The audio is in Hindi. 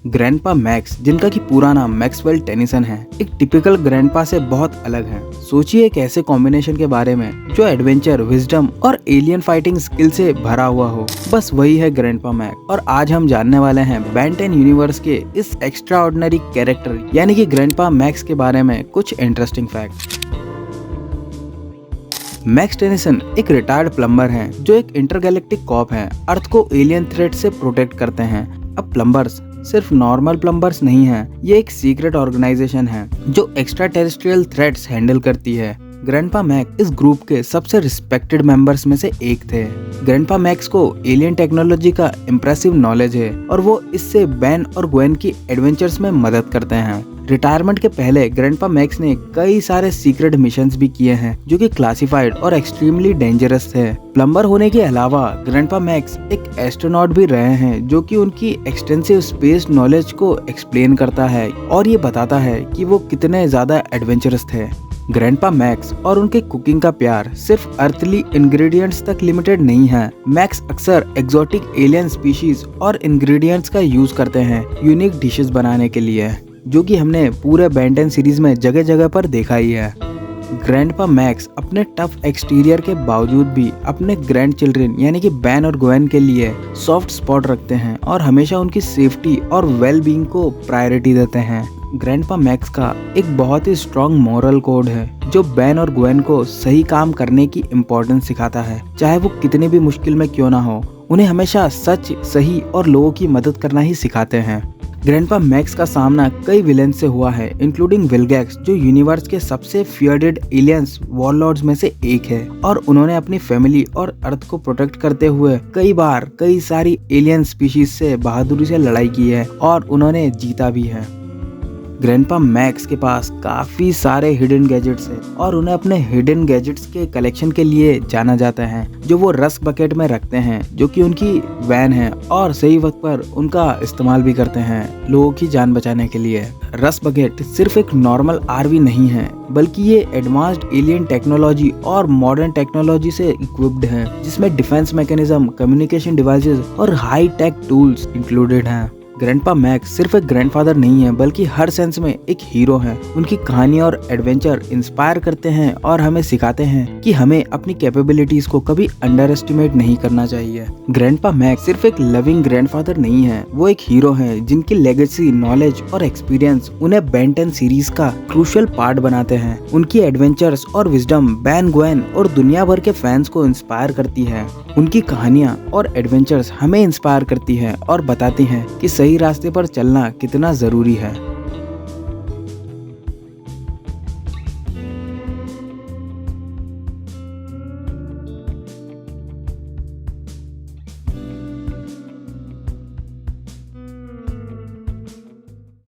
ग्रैंडपा मैक्स, जिनका कि पूरा नाम मैक्सवेल टेनिसन है, एक टिपिकल ग्रैंडपा से बहुत अलग है। सोचिए एक ऐसे कॉम्बिनेशन के बारे में जो एडवेंचर, विजडम और एलियन फाइटिंग स्किल से भरा हुआ हो। बस वही है ग्रैंडपा मैक्स। और आज हम जानने वाले हैं बेन 10 यूनिवर्स के इस एक्स्ट्रा ऑर्डिनरी कैरेक्टर यानी कि ग्रैंडपा मैक्स के बारे में कुछ इंटरेस्टिंग फैक्ट। मैक्स टेनिसन एक रिटायर्ड प्लम्बर हैं जो एक इंटरगैलेक्टिक कॉप हैं। अर्थ को एलियन थ्रेट से प्रोटेक्ट करते हैं। अब प्लम्बर्स सिर्फ नॉर्मल प्लम्बर्स नहीं हैं, ये एक सीक्रेट ऑर्गेनाइजेशन है जो एक्स्ट्रा टेरेस्ट्रियल थ्रेट्स हैंडल करती है। ग्रैंडपा मैक्स इस ग्रुप के सबसे रिस्पेक्टेड मेंबर्स में से एक थे। ग्रैंडपा मैक्स को एलियन टेक्नोलॉजी का इम्प्रेसिव नॉलेज है और वो इससे बेन और ग्वेन की एडवेंचर्स में मदद करते हैं। रिटायरमेंट के पहले ग्रैंडपा मैक्स ने कई सारे सीक्रेट मिशंस भी किए हैं जो कि क्लासिफाइड और एक्सट्रीमली डेंजरस थे। प्लम्बर होने के अलावा ग्रैंडपा मैक्स एक एस्ट्रोनॉट भी रहे हैं जो कि उनकी एक्सटेंसिव स्पेस नॉलेज को एक्सप्लेन करता है और ये बताता है कि वो कितने ज्यादा एडवेंचरस थे। ग्रैंडपा मैक्स और उनके कुकिंग का प्यार सिर्फ अर्थली इंग्रेडिएंट्स तक लिमिटेड नहीं है। मैक्स अक्सर एक्सोटिक एलियन स्पीशीज और इंग्रेडिएंट्स का यूज करते हैं यूनिक डिशेस बनाने के लिए, जो कि हमने पूरे बेन 10 सीरीज में जगह जगह पर देखा ही है। ग्रैंडपा मैक्स अपने टफ एक्सटीरियर के बावजूद भी अपने ग्रैंड चिल्ड्रन यानी कि बेन और ग्वेन के लिए सॉफ्ट स्पॉट रखते हैं और हमेशा उनकी सेफ्टी और वेल बीइंग को प्रायोरिटी देते हैं। ग्रैंडपा मैक्स का एक बहुत ही स्ट्रॉन्ग मॉरल कोड है जो बेन और ग्वेन को सही काम करने की इम्पोर्टेंस सिखाता है, चाहे वो कितनी भी मुश्किल में क्यों ना हो। उन्हें हमेशा सच, सही और लोगों की मदद करना ही सिखाते हैं। ग्रैंडपा मैक्स का सामना कई विलेन से हुआ है, इंक्लूडिंग विलगैक्स जो यूनिवर्स के सबसे फियर्डेड एलियंस वॉरलॉर्ड्स में से एक है, और उन्होंने अपनी फैमिली और अर्थ को प्रोटेक्ट करते हुए कई बार कई सारी एलियन स्पीशीज से बहादुरी से लड़ाई की है और उन्होंने जीता भी है। ग्रैंडपा मैक्स के पास काफी सारे हिडन गैजेट्स हैं और उन्हें अपने हिडन गैजेट्स के कलेक्शन के लिए जाना जाता है जो वो रस्क बकेट में रखते हैं, जो कि उनकी वैन है और सही वक्त पर उनका इस्तेमाल भी करते हैं लोगों की जान बचाने के लिए। रस्क बकेट सिर्फ एक नॉर्मल आरवी नहीं है, बल्कि ये एडवांस्ड एलियन टेक्नोलॉजी और मॉडर्न टेक्नोलॉजी से इक्विप्ड है, जिसमें डिफेंस मैकेनिज्म, कम्युनिकेशन डिवाइसेस और हाई टेक टूल्स इंक्लूडेड हैं। ग्रैंडपा मैक्स सिर्फ एक ग्रैंडफादर नहीं है, बल्कि हर सेंस में एक हीरो है। उनकी कहानी और एडवेंचर इंस्पायर करते हैं और हमें सिखाते हैं कि हमें अपनी कैपेबिलिटीज को कभी अंडर एस्टिमेट नहीं करना चाहिए। ग्रैंडपा मैक्स सिर्फ एक लविंग ग्रैंडफादर नहीं है, वो एक हीरो है जिनकी लेगेसी, नॉलेज और एक्सपीरियंस उन्हें बेन 10 सीरीज का क्रूशियल पार्ट बनाते हैं। उनकी एडवेंचर्स और विजडम बेन, ग्वेन और दुनिया भर के फैंस को इंस्पायर करती है। उनकी कहानियाँ और एडवेंचर्स हमें इंस्पायर करती है और बताती हैं कि सही रास्ते पर चलना कितना जरूरी है।